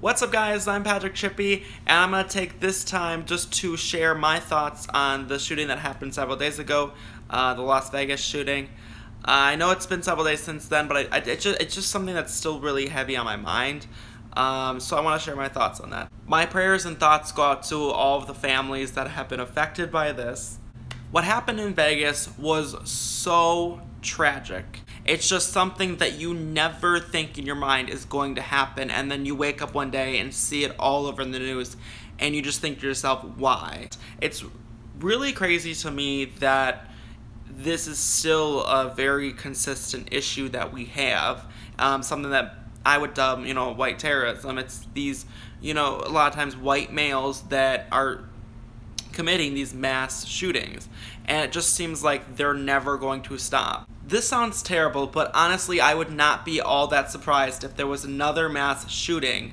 What's up guys, I'm PTrippy, and I'm going to take this time just to share my thoughts on the shooting that happened several days ago, the Las Vegas shooting. I know it's been several days since then, but it's just something that's still really heavy on my mind, so I want to share my thoughts on that. My prayers and thoughts go out to all of the families that have been affected by this. What happened in Vegas was so tragic. It's just something that you never think in your mind is going to happen, and then you wake up one day and see it all over in the news, and you just think to yourself, why? It's really crazy to me that this is still a very consistent issue that we have, something that I would dub, white terrorism. It's these, a lot of times white males that are committing these mass shootings, and it just seems like they're never going to stop. This sounds terrible, but honestly, I would not be all that surprised if there was another mass shooting.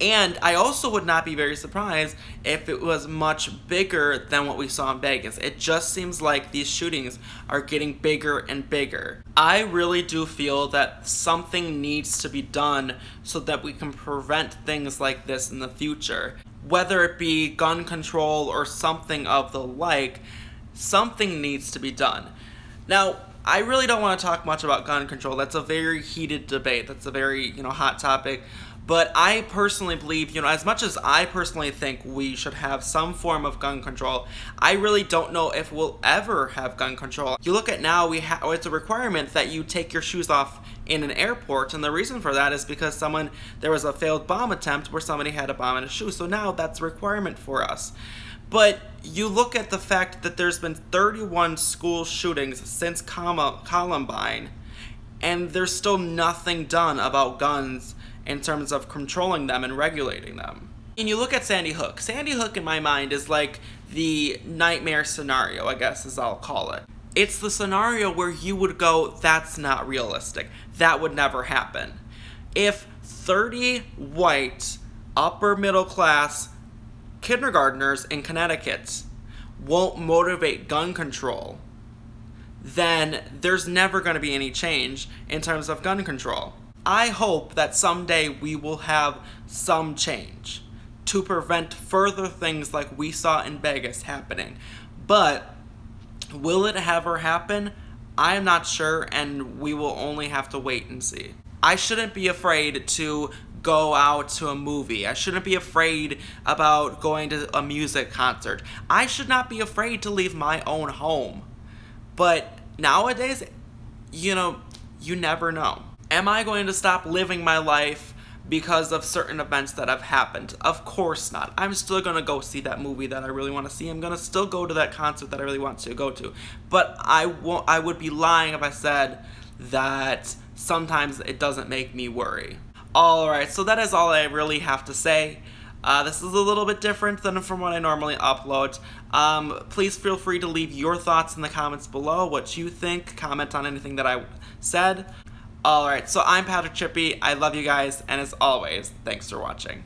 And I also would not be very surprised if it was much bigger than what we saw in Vegas. It just seems like these shootings are getting bigger and bigger. I really do feel that something needs to be done so that we can prevent things like this in the future. Whether it be gun control or something of the like, something needs to be done. Now, I really don't want to talk much about gun control. That's a very heated debate. That's a very, hot topic. But I personally believe, as much as I personally think we should have some form of gun control, I really don't know if we'll ever have gun control. You look at now, it's a requirement that you take your shoes off in an airport, and the reason for that is because there was a failed bomb attempt where somebody had a bomb in a shoe, so now that's a requirement for us. But you look at the fact that there's been 31 school shootings since Columbine, and there's still nothing done about guns in terms of controlling them and regulating them. And you look at Sandy Hook. Sandy Hook, in my mind, is like the nightmare scenario, I guess is I'll call it. It's the scenario where you would go, that's not realistic. That would never happen. If 30 white, upper middle class kindergartners in Connecticut won't motivate gun control, then there's never going to be any change in terms of gun control. I hope that someday we will have some change to prevent further things like we saw in Vegas happening. But will it ever happen? I'm not sure, and we will only have to wait and see. I shouldn't be afraid to go out to a movie. I shouldn't be afraid about going to a music concert. I should not be afraid to leave my own home. But nowadays, you never know. Am I going to stop living my life because of certain events that have happened? Of course not. I'm still going to go see that movie that I really want to see. I'm going to still go to that concert that I really want to go to. But I would be lying if I said that sometimes it doesn't make me worry. Alright, so that is all I really have to say. This is a little bit different than from what I normally upload. Please feel free to leave your thoughts in the comments below, what you think, comment on anything that I said. Alright, so I'm PTrippy, I love you guys, and as always, thanks for watching.